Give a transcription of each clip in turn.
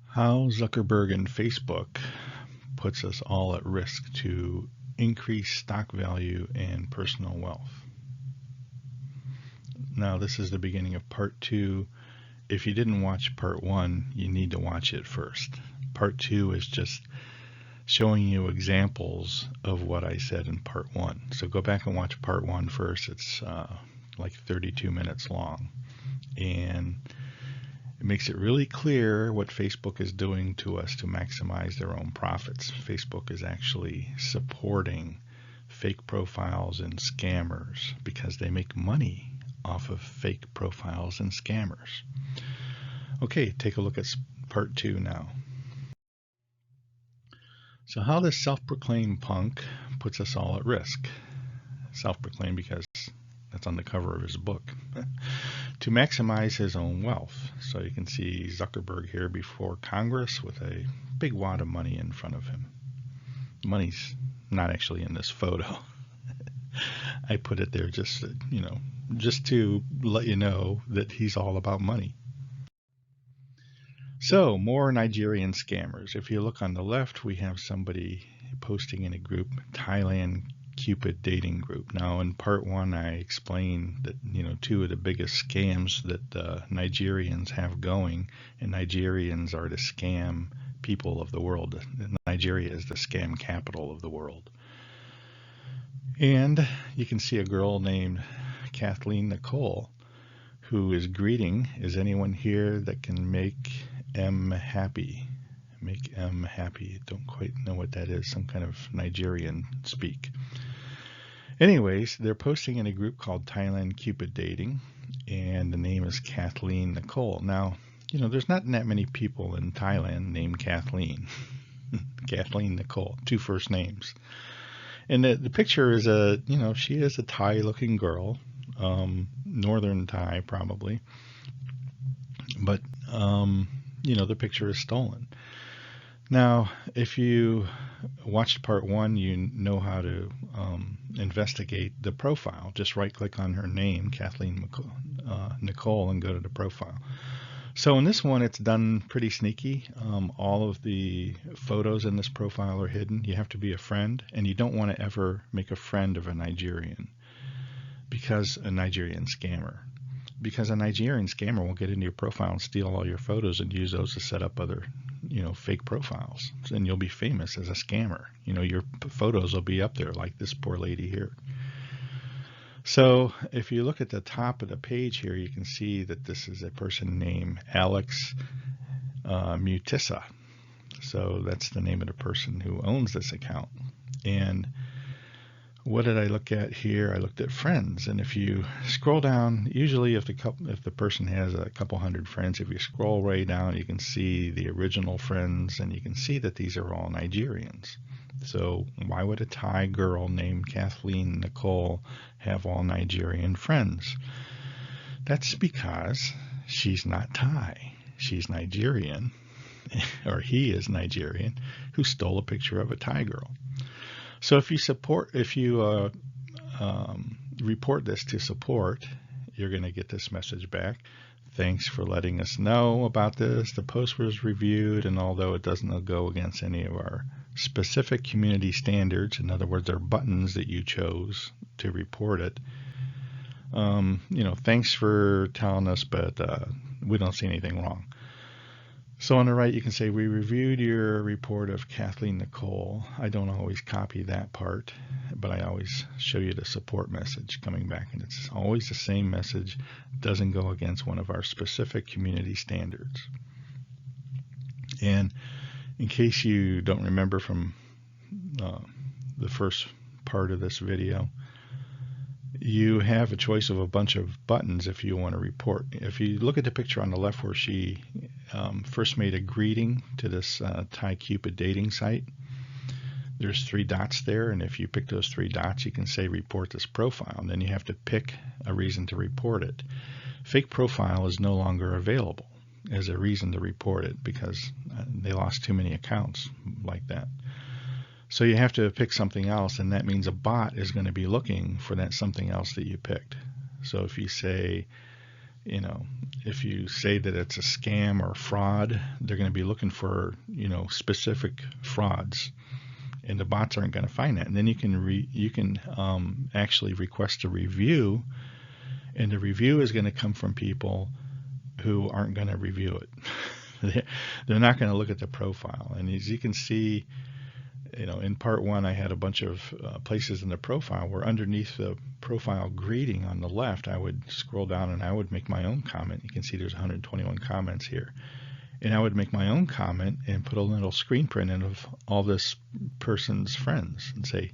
How Zuckerberg and Facebook puts us all at risk to increase stock value and personal wealth. Now, this is the beginning of part 2. If you didn't watch part 1, you need to watch it first. Part 2 is just showing you examples of what I said in part 1. So go back and watch part 1 first. It's like 32 minutes long. And it makes it really clear what Facebook is doing to us to maximize their own profits. Facebook is actually supporting fake profiles and scammers because they make money off of fake profiles and scammers. Okay, take a look at part 2 now. So how this self-proclaimed punk puts us all at risk. Self-proclaimed because that's on the cover of his book. To maximize his own wealth. So you can see Zuckerberg here before Congress with a big wad of money in front of him. Money's not actually in this photo. I put it there just to let you know that he's all about money. So more Nigerian scammers. If you look on the left, we have somebody posting in a group, Thailand Cupid dating group. Now in part 1 I explained that 2 of the biggest scams that Nigerians have going, and Nigerians are the scam people of the world. Nigeria is the scam capital of the world. And you can see a girl named Kathleen Nicole who is greeting, is anyone here that can make M happy? Make M happy. Don't quite know what that is, some kind of Nigerian speak. Anyways, they're posting in a group called Thailand Cupid Dating, and the name is Kathleen Nicole. Now, there's not that many people in Thailand named Kathleen. Kathleen Nicole, 2 first names. And the picture is she is a Thai-looking girl, northern Thai probably, but the picture is stolen. Now, if you watched part 1, you know how to investigate the profile. Just right-click on her name, Kathleen Nicole, and go to the profile. So in this one, it's done pretty sneaky. All of the photos in this profile are hidden. You have to be a friend, and you don't want to ever make a friend of a Nigerian, a Nigerian scammer. Because a Nigerian scammer will get into your profile and steal all your photos and use those to set up other fake profiles, and you'll be famous as a scammer. Your photos will be up there like this poor lady here. So if you look at the top of the page here, you can see that this is a person named Alex Mutissa. So that's the name of the person who owns this account. And what did I look at here? I looked at friends, and if you scroll down, usually if the person has a couple hundred friends, if you scroll way down, you can see the original friends, and you can see that these are all Nigerians. So why would a Thai girl named Kathleen Nicole have all Nigerian friends? That's because she's not Thai. She's Nigerian, or he is Nigerian, who stole a picture of a Thai girl. So if you report this to support, you're going to get this message back. Thanks for letting us know about this. The post was reviewed, and although it doesn't go against any of our specific community standards, in other words, our buttons that you chose to report it, thanks for telling us, but we don't see anything wrong. So on the right, you can say, we reviewed your report of Kathleen Nicole. I don't always copy that part, but I always show you the support message coming back, and it's always the same message. It doesn't go against one of our specific community standards. And in case you don't remember from the first part of this video, you have a choice of a bunch of buttons if you want to report. If you look at the picture on the left where she first made a greeting to this Thai Cupid dating site, there's 3 dots there, and if you pick those 3 dots, you can say report this profile, and then you have to pick a reason to report it. Fake profile is no longer available as a reason to report it because they lost too many accounts like that. So you have to pick something else, and that means a bot is going to be looking for that something else that you picked. So if you say you know, if you say that it's a scam or fraud, they're going to be looking for, specific frauds, and the bots aren't going to find that. And then you can actually request a review, and the review is going to come from people who aren't going to review it. They're not going to look at the profile. And as you can see, in part one, I had a bunch of places in the profile where underneath the profile greeting on the left, I would scroll down and I would make my own comment. You can see there's 121 comments here. And I would make my own comment and put a little screen print in of all this person's friends and say,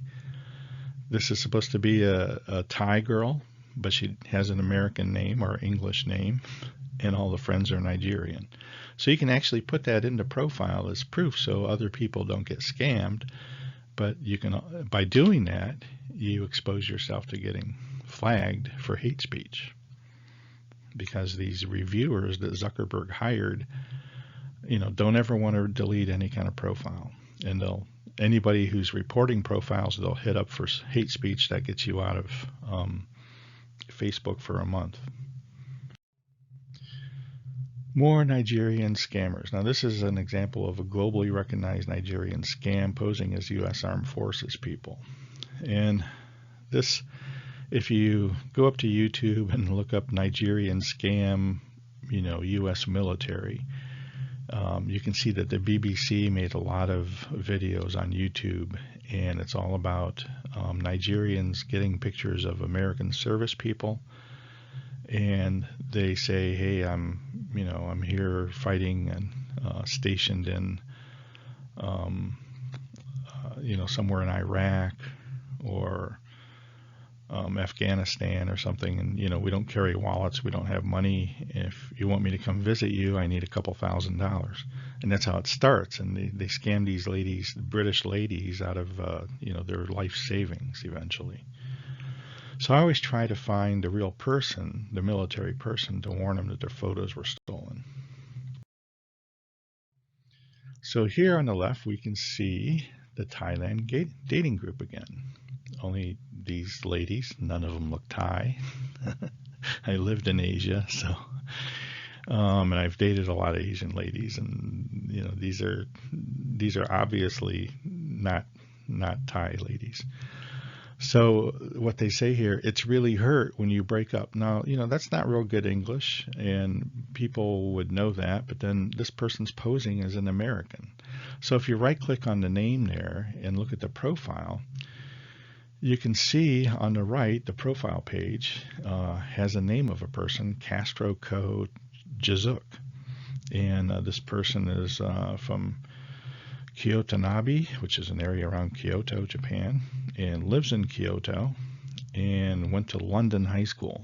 this is supposed to be a Thai girl, but she has an American name or English name, and all the friends are Nigerian. So you can actually put that into profile as proof so other people don't get scammed. But you can, by doing that, you expose yourself to getting flagged for hate speech, because these reviewers that Zuckerberg hired, don't ever want to delete any kind of profile. And anybody who's reporting profiles, they'll hit up for hate speech. That gets you out of Facebook for a month. More Nigerian scammers. Now, this is an example of a globally recognized Nigerian scam posing as U.S. Armed Forces people. And this, if you go up to YouTube and look up Nigerian scam, U.S. military, you can see that the BBC made a lot of videos on YouTube, and it's all about Nigerians getting pictures of American service people. And they say, hey, I'm here fighting and stationed in, somewhere in Iraq or Afghanistan or something. And, we don't carry wallets. We don't have money. If you want me to come visit you, I need a couple $1,000s. And that's how it starts. And they scam these ladies, British ladies, out of, their life savings eventually. So I always try to find the real person, the military person, to warn them that their photos were stolen. So here on the left, we can see the Thailand dating group again. Only these ladies, none of them look Thai. I lived in Asia, so and I've dated a lot of Asian ladies, and these are obviously not Thai ladies. So what they say here, it's really hurt when you break up. Now, that's not real good English, and people would know that, but then this person's posing as an American. So if you right-click on the name there and look at the profile, you can see on the right, the profile page has a name of a person, Castro Ko Jizuk. And this person is from Kyoto-nabe, which is an area around Kyoto, Japan, and lives in Kyoto and went to London High School.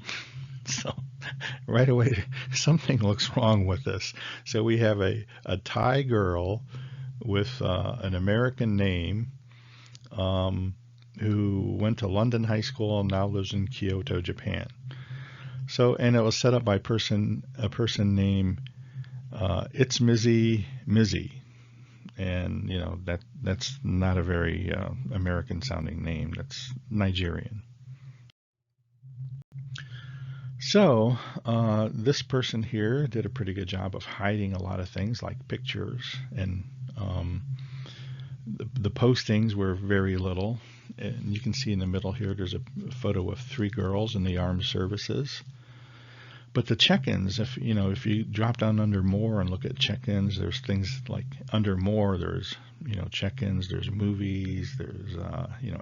So right away, something looks wrong with this. So we have a Thai girl with an American name who went to London High School and now lives in Kyoto, Japan. So, and it was set up by a person named It's Mizzy. And that's not a very American sounding name. That's Nigerian. So this person here did a pretty good job of hiding a lot of things like pictures, and the postings were very little. And you can see in the middle here there's a photo of 3 girls in the armed services. But the check-ins, if you drop down under more and look at check-ins, there's things like under more, there's check-ins, there's movies, there's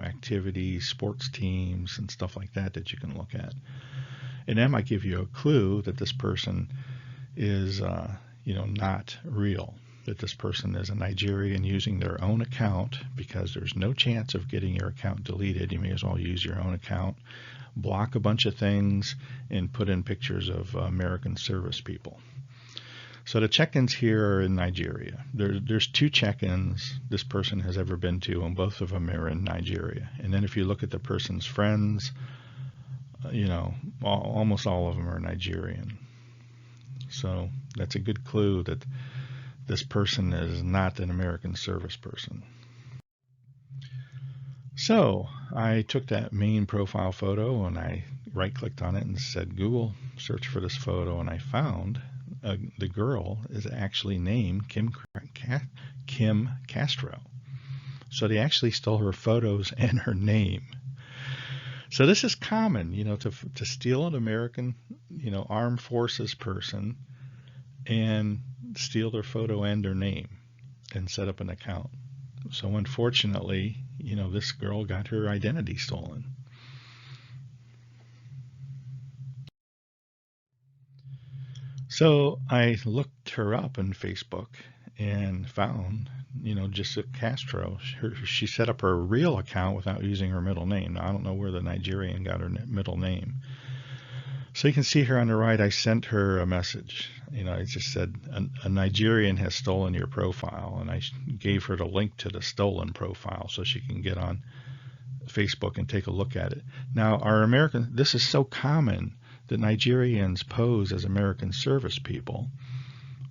activities, sports teams, and stuff like that you can look at. And that might give you a clue that this person is not real, that this person is a Nigerian using their own account, because there's no chance of getting your account deleted. You may as well use your own account, block a bunch of things, and put in pictures of American service people. So the check-ins here are in Nigeria. There's 2 check-ins this person has ever been to, and both of them are in Nigeria. And then if you look at the person's friends, almost all of them are Nigerian. So that's a good clue that this person is not an American service person. So I took that main profile photo and I right-clicked on it and said, Google, search for this photo, and I found the girl is actually named Kim Castro. So they actually stole her photos and her name. So this is common, to steal an American, armed forces person and steal their photo and their name and set up an account. So unfortunately, this girl got her identity stolen. So I looked her up on Facebook and found, Jessica Castro. She set up her real account without using her middle name. Now, I don't know where the Nigerian got her middle name. So you can see her on the right. I sent her a message. I just said, a Nigerian has stolen your profile. And I gave her the link to the stolen profile so she can get on Facebook and take a look at it. Now, this is so common that Nigerians pose as American service people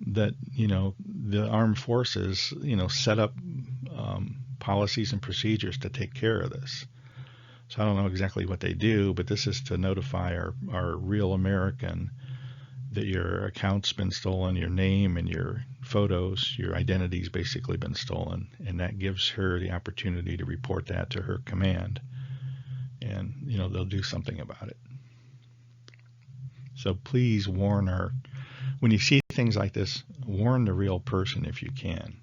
that, the armed forces, set up policies and procedures to take care of this. So I don't know exactly what they do, but this is to notify our real American that your account's been stolen, your name and your photos, your identity's basically been stolen, and that gives her the opportunity to report that to her command, and they'll do something about it. So please when you see things like this, warn the real person if you can.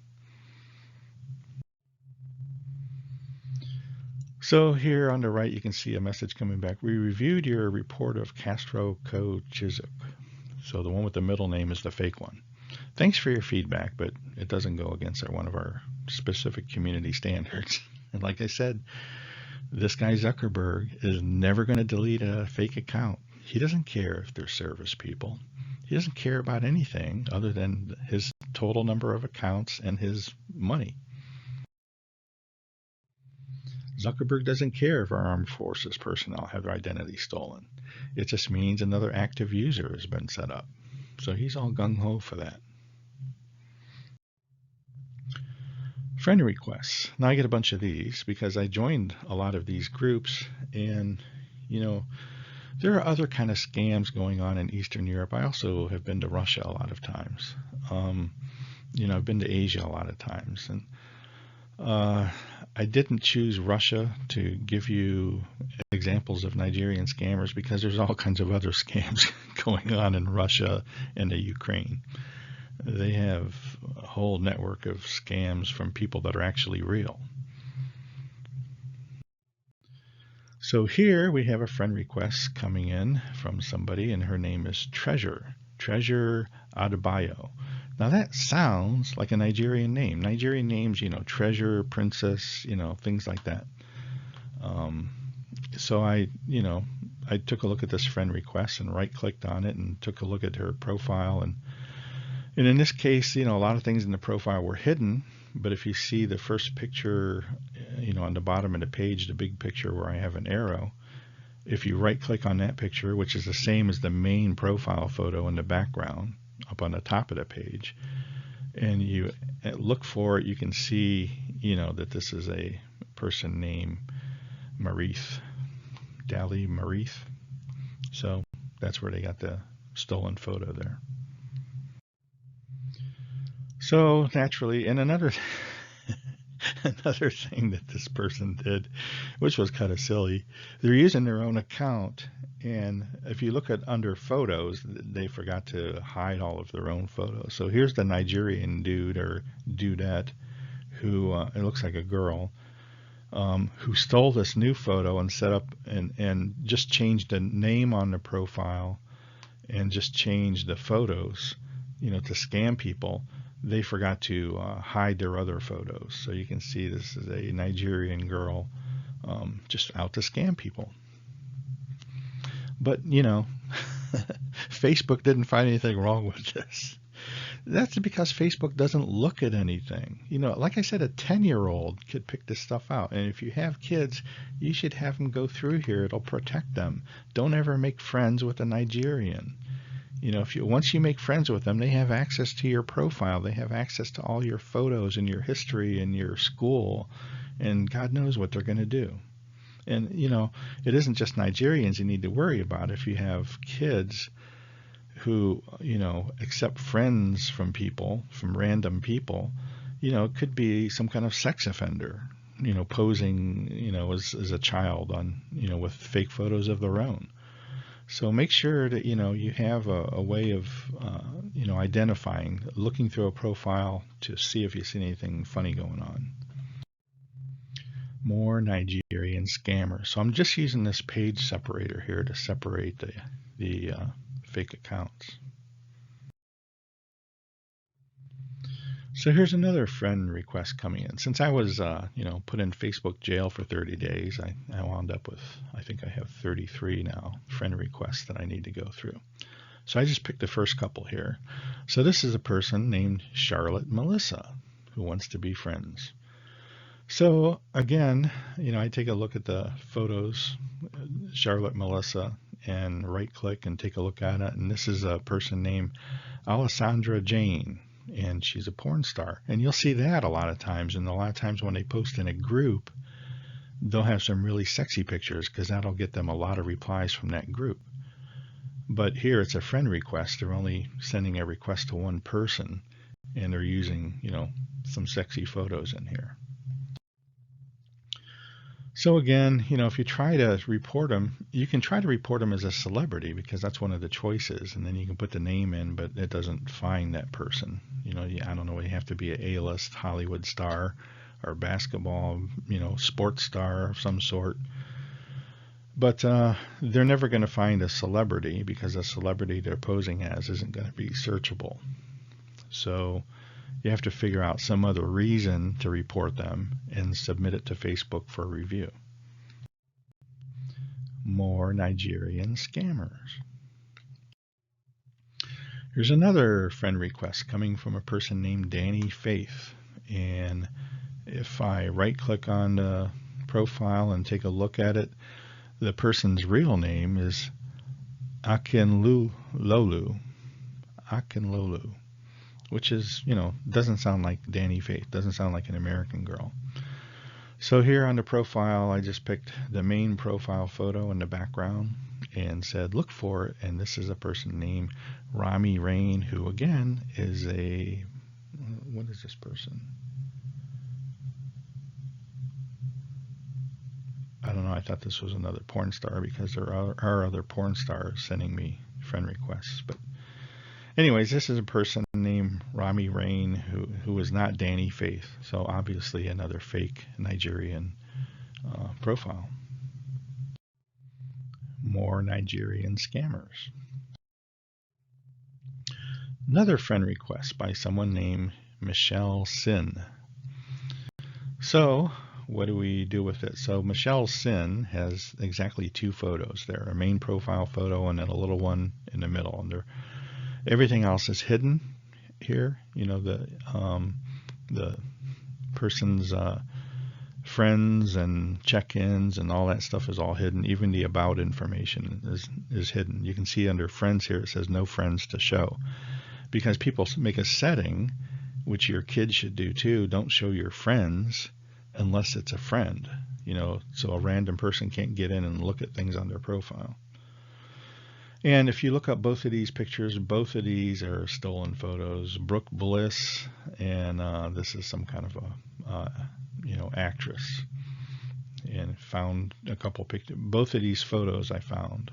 So here on the right, you can see a message coming back. We reviewed your report of Castro Co. Chisuk. So the one with the middle name is the fake one. Thanks for your feedback, but it doesn't go against one of our specific community standards. And like I said, this guy Zuckerberg is never going to delete a fake account. He doesn't care if they're service people. He doesn't care about anything other than his total number of accounts and his money. Zuckerberg doesn't care if our armed forces personnel have their identity stolen. It just means another active user has been set up. So he's all gung-ho for that. Friend requests. Now I get a bunch of these because I joined a lot of these groups, and there are other kind of scams going on in Eastern Europe. I also have been to Russia a lot of times. I've been to Asia a lot of times, and I didn't choose Russia to give you examples of Nigerian scammers because there's all kinds of other scams going on in Russia and the Ukraine. They have a whole network of scams from people that are actually real. So here we have a friend request coming in from somebody, and her name is Treasure Adebayo. Now that sounds like a Nigerian name. Nigerian names, treasure, princess, things like that. So I took a look at this friend request and right-clicked on it and took a look at her profile. And in this case, a lot of things in the profile were hidden. But if you see the first picture, on the bottom of the page, the big picture where I have an arrow, if you right-click on that picture, which is the same as the main profile photo in the background, up on the top of the page, and you look for it, you can see, that this is a person named Marith, Dali Marith. So that's where they got the stolen photo there. So naturally, and another thing that this person did, which was kind of silly, they're using their own account, and if you look at under photos, they forgot to hide all of their own photos. So here's the Nigerian dude or dudette who, it looks like a girl, who stole this new photo and set up and just changed the name on the profile and just changed the photos, to scam people. They forgot to hide their other photos. So you can see this is a Nigerian girl just out to scam people. But, Facebook didn't find anything wrong with this. That's because Facebook doesn't look at anything. Like I said, a 10-year-old could pick this stuff out. And if you have kids, you should have them go through here. It'll protect them. Don't ever make friends with a Nigerian. Once you make friends with them, they have access to your profile. They have access to all your photos and your history and your school, and God knows what they're going to do. And, it isn't just Nigerians you need to worry about. If you have kids, who, accept friends from people, from random people. It could be some kind of sex offender, posing, as a child on, with fake photos of their own. So make sure that, you have a way of, identifying, looking through a profile to see if you see anything funny going on. More Nigerian scammers. So I'm just using this page separator here to separate the fake accounts. So here's another friend request coming in. Since I was, put in Facebook jail for 30 days, I wound up with, I think I have 33 now, friend requests that I need to go through. So I just picked the first couple here. So this is a person named Charlotte Melissa who wants to be friends. So again, I take a look at the photos, Charlotte Melissa, and right click and take a look at it. And this is a person named Alessandra Jane, and she's a porn star. And you'll see that a lot of times. And a lot of times when they post in a group, they'll have some really sexy pictures because that'll get them a lot of replies from that group. But here it's a friend request. They're only sending a request to one person, and they're using, some sexy photos in here. So again, if you try to report them, you can try to report them as a celebrity because that's one of the choices, and then you can put the name in, but it doesn't find that person. I don't know, you have to be an A-list Hollywood star or basketball, sports star of some sort. But they're never going to find a celebrity because a celebrity they're posing as isn't going to be searchable. So you have to figure out some other reason to report them and submit it to Facebook for review. More Nigerian scammers. Here's another friend request coming from a person named Danny Faith. And if I right click on the profile and take a look at it, the person's real name is Akinlolu, which is, doesn't sound like Danny Faith, doesn't sound like an American girl. So here on the profile, I just picked the main profile photo in the background and said, look for it. And this is a person named Rami Rain, who again is what is this person? I don't know, I thought this was another porn star because there are other porn stars sending me friend requests. But anyways, this is a person named Rami Rain who is not Danny Faith. So obviously another fake Nigerian profile. More Nigerian scammers. Another friend request by someone named Michelle Sin. So what do we do with it? So Michelle Sin has exactly two photos there, a main profile photo and then a little one in the middle. And everything else is hidden here. The person's friends and check-ins and all that stuff is all hidden. Even the about information is hidden. You can see under friends here it says no friends to show, because people make a setting, which your kids should do too. Don't show your friends unless it's a friend, so a random person can't get in and look at things on their profile. And if you look up both of these pictures, both of these are stolen photos. Brooke Bliss, and this is some kind of a actress. And found a couple pictures. Both of these photos I found.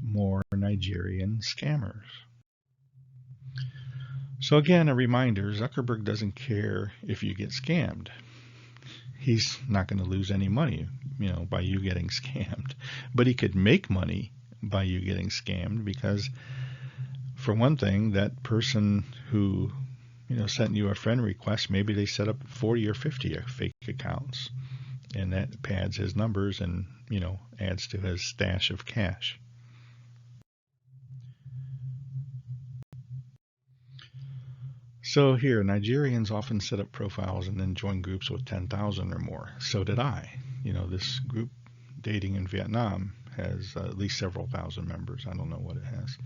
More Nigerian scammers. So again, a reminder, Zuckerberg doesn't care if you get scammed. He's not going to lose any money, by you getting scammed. But he could make money by you getting scammed because, for one thing, that person who, sent you a friend request, maybe they set up 40 or 50 fake accounts. And that pads his numbers and, adds to his stash of cash. So here, Nigerians often set up profiles and then join groups with 10,000 or more. So did I. This group, Dating in Vietnam, has at least several thousand members. I don't know what it has.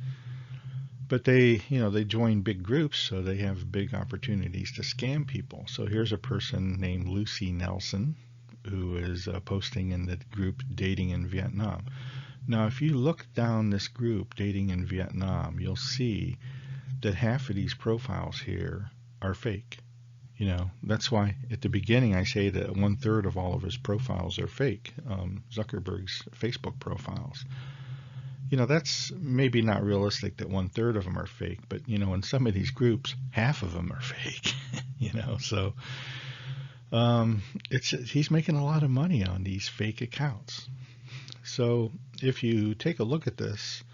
But they join big groups, so they have big opportunities to scam people. So here's a person named Lucy Nelson who is posting in the group Dating in Vietnam. Now, if you look down this group, Dating in Vietnam, you'll see that half of these profiles here are fake. That's why at the beginning I say that 1/3 of all of his profiles are fake, Zuckerberg's Facebook profiles. That's maybe not realistic that 1/3 of them are fake, but in some of these groups, half of them are fake. So he's making a lot of money on these fake accounts. So if you take a look at this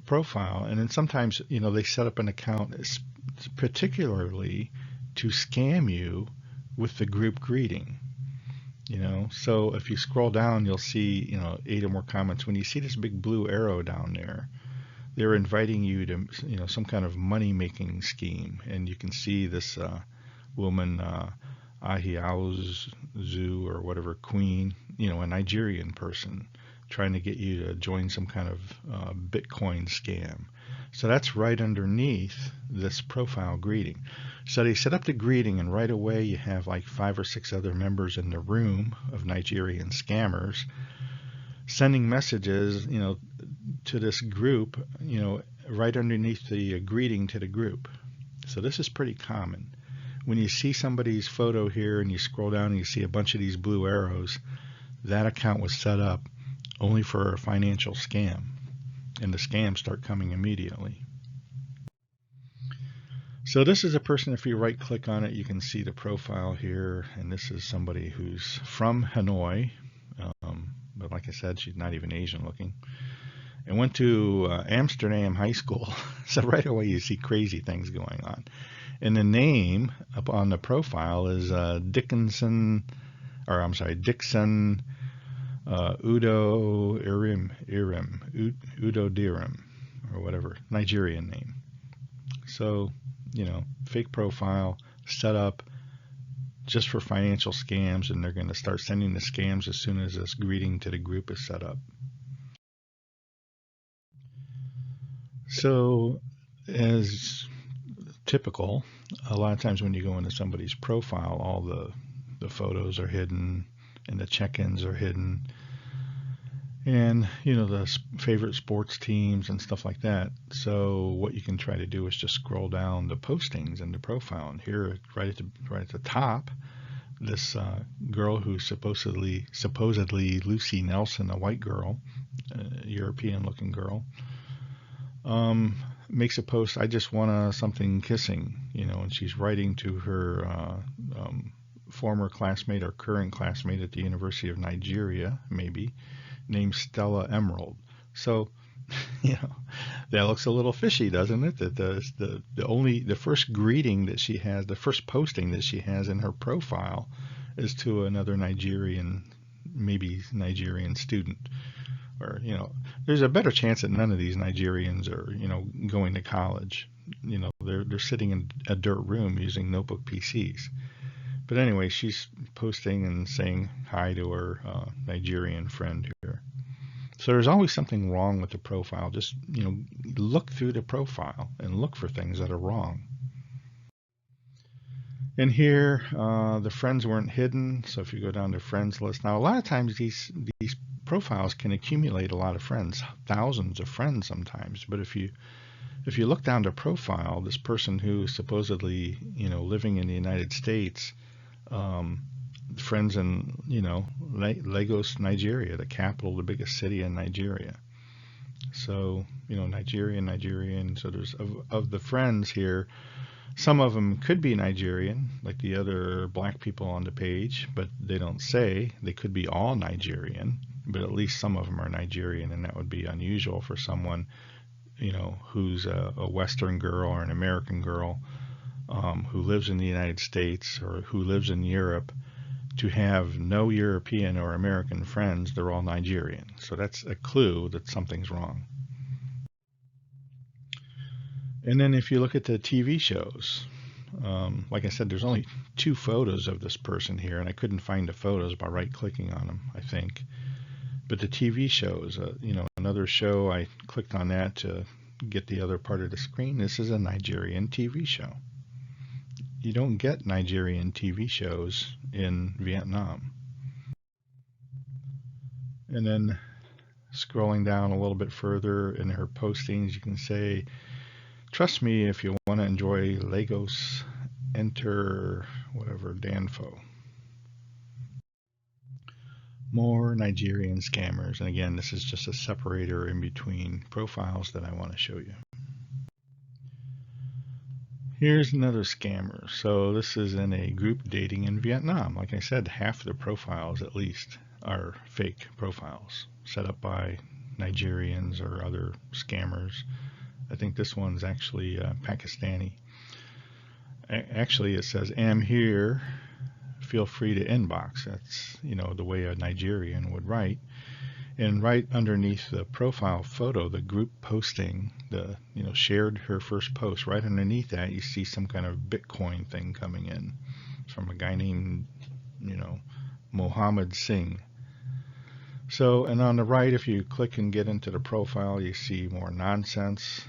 profile, and then sometimes they set up an account particularly to scam you with the group greeting. So if you scroll down, you'll see 8 or more comments. When you see this big blue arrow down there, they're inviting you to some kind of money making scheme, and you can see this woman Ahiauzu or whatever, queen, a Nigerian person, trying to get you to join some kind of Bitcoin scam. So that's right underneath this profile greeting. So they set up the greeting, and right away you have like 5 or 6 other members in the room of Nigerian scammers sending messages, to this group, right underneath the greeting to the group. So this is pretty common. When you see somebody's photo here and you scroll down and you see a bunch of these blue arrows, that account was set up only for a financial scam, and the scams start coming immediately. So this is a person, if you right click on it, you can see the profile here, and this is somebody who's from Hanoi, but like I said, she's not even Asian looking, and went to Amsterdam High School. So right away you see crazy things going on. And the name up on the profile is Dixon Udo Dirim, or whatever, Nigerian name. So, fake profile set up just for financial scams, and they're going to start sending the scams as soon as this greeting to the group is set up. So, as typical, a lot of times when you go into somebody's profile, all the photos are hidden and the check-ins are hidden, and the favorite sports teams and stuff like that. So what you can try to do is just scroll down the postings in the profile, and here right at the top, this girl who's supposedly Lucy Nelson, a white girl, a European-looking girl, makes a post, "I just want something kissing," and she's writing to her former classmate or current classmate at the University of Nigeria, maybe, named Stella Emerald. So, that looks a little fishy, doesn't it? That the first greeting that she has, the first posting that she has in her profile, is to another maybe Nigerian student. Or, there's a better chance that none of these Nigerians are, going to college. They're sitting in a dirt room using notebook PCs. But anyway, she's posting and saying hi to her Nigerian friend here. So there's always something wrong with the profile. Just, look through the profile and look for things that are wrong. And here, the friends weren't hidden. So if you go down to friends list, now a lot of times these profiles can accumulate a lot of friends, thousands of friends sometimes. But if you look down to profile, this person who is supposedly, living in the United States, friends in, Lagos, Nigeria, the capital, the biggest city in Nigeria. So, Nigerian. So there's of the friends here, some of them could be Nigerian, like the other black people on the page, but they don't say. They could be all Nigerian, but at least some of them are Nigerian, and that would be unusual for someone, who's a Western girl or an American girl, who lives in the United States or who lives in Europe, to have no European or American friends. They're all Nigerian. So that's a clue that something's wrong. And then if you look at the TV shows, like I said, there's only 2 photos of this person here, and I couldn't find the photos by right-clicking on them, I think. But the TV shows, another show, I clicked on that to get the other part of the screen. This is a Nigerian TV show. You don't get Nigerian TV shows in Vietnam. And then Scrolling down a little bit further in her postings, you can say, trust me if you want to enjoy Lagos, enter whatever, Danfo. More Nigerian scammers. And again, this is just a separator in between profiles that I want to show you. Here's another scammer. So this is in a group dating in Vietnam. Like I said, half the profiles at least are fake profiles set up by Nigerians or other scammers. I think this one's actually Pakistani. Actually, it says, am here, feel free to inbox. That's, the way a Nigerian would write. And right underneath the profile photo, the group posting, shared her first post, right underneath that, you see some kind of Bitcoin thing coming in from a guy named, Mohammed Singh. So, and on the right, if you click and get into the profile, you see more nonsense.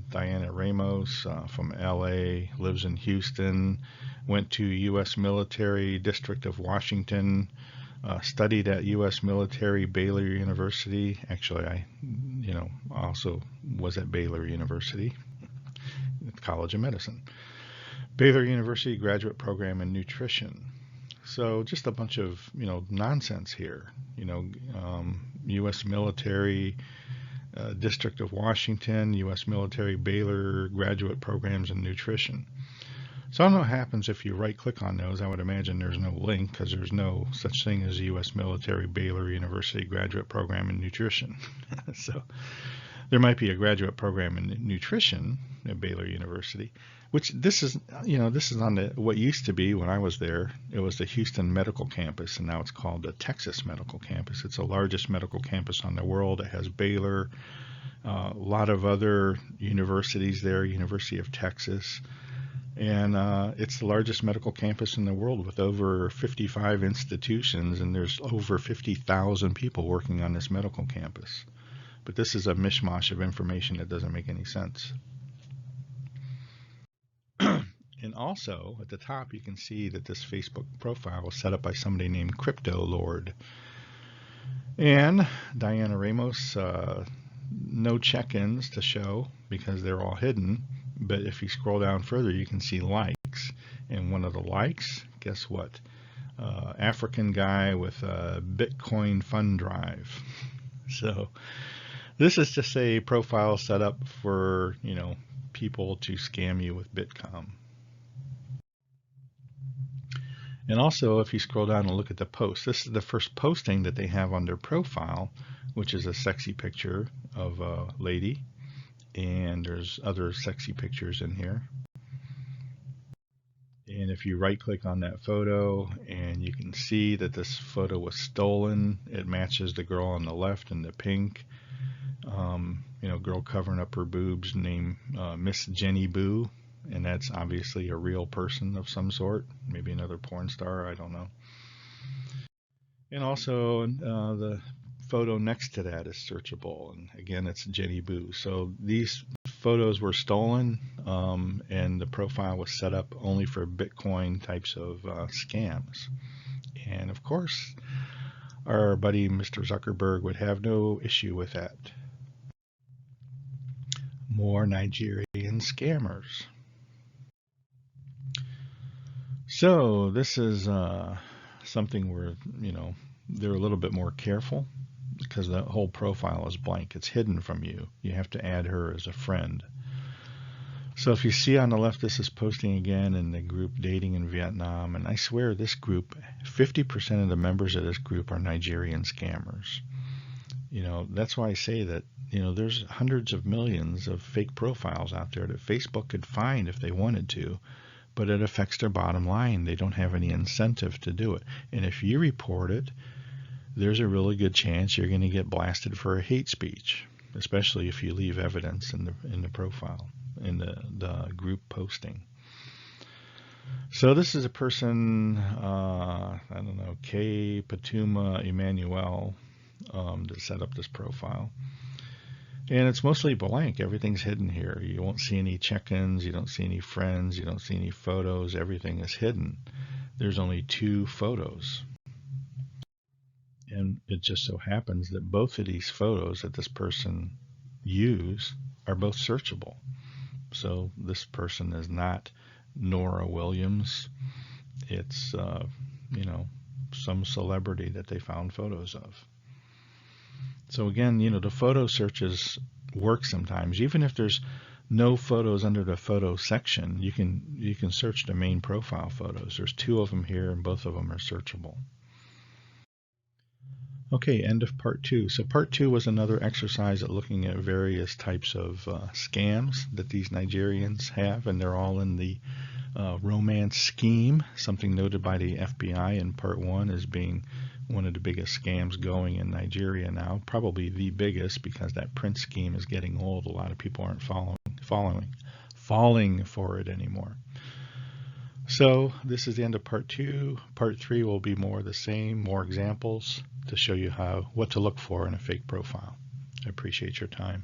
Diana Ramos from LA, lives in Houston, went to U.S. military District of Washington, studied at U.S. military Baylor University. Actually, I, also was at Baylor University, College of Medicine. Baylor University graduate program in nutrition. So just a bunch of, nonsense here. U.S. military, District of Washington, U.S. military Baylor graduate programs in nutrition. So I don't know what happens if you right-click on those. I would imagine there's no link because there's no such thing as a U.S. military Baylor University graduate program in nutrition. So there might be a graduate program in nutrition at Baylor University, which this is on what used to be when I was there. It was the Houston Medical Campus, and now it's called the Texas Medical Campus. It's the largest medical campus on the world. It has Baylor, a lot of other universities there, University of Texas. And it's the largest medical campus in the world with over 55 institutions, and there's over 50,000 people working on this medical campus. But this is a mishmash of information that doesn't make any sense. And also, at the top, you can see that this Facebook profile was set up by somebody named Crypto Lord. And Diana Ramos, no check-ins to show because they're all hidden. But if you scroll down further, you can see likes. And one of the likes, guess what? African guy with a Bitcoin fund drive. So this is just a profile set up for, people to scam you with Bitcoin. And also, if you scroll down and look at the post, this is the first posting that they have on their profile, which is a sexy picture of a lady. And there's other sexy pictures in here. And if you right click on that photo, and you can see that this photo was stolen, it matches the girl on the left in the pink. Girl covering up her boobs named Miss Jenny Boo, and that's obviously a real person of some sort, maybe another porn star, I don't know. And also the photo next to that is searchable, and again, it's Jenny Boo. So these photos were stolen, and the profile was set up only for Bitcoin types of scams. And of course, our buddy Mr. Zuckerberg would have no issue with that. More Nigerian scammers. So this is something where, they're a little bit more careful because the whole profile is blank. It's hidden from you. You have to add her as a friend. So if you see on the left, this is posting again in the group Dating in Vietnam. And I swear this group, 50% of the members of this group are Nigerian scammers. That's why I say that, there's hundreds of millions of fake profiles out there that Facebook could find if they wanted to, but it affects their bottom line. They don't have any incentive to do it. And if you report it, there's a really good chance you're going to get blasted for a hate speech, especially if you leave evidence in the profile, in the group posting. So this is a person, K. Patuma Emmanuel, that set up this profile. And it's mostly blank. Everything's hidden here. You won't see any check-ins. You don't see any friends. You don't see any photos. Everything is hidden. There's only 2 photos. And it just so happens that both of these photos that this person used are both searchable. So this person is not Nora Williams. It's, some celebrity that they found photos of. So again, the photo searches work sometimes. Even if there's no photos under the photo section, you can search the main profile photos. There's 2 of them here, and both of them are searchable. Okay, end of part 2. So part 2 was another exercise at looking at various types of scams that these Nigerians have, and they're all in the romance scheme, something noted by the FBI in part 1 as being one of the biggest scams going in Nigeria now, probably the biggest, because that Prince scheme is getting old. A lot of people aren't falling for it anymore. So this is the end of part 2. Part 3 will be more of the same, more examples to show you what to look for in a fake profile. I appreciate your time.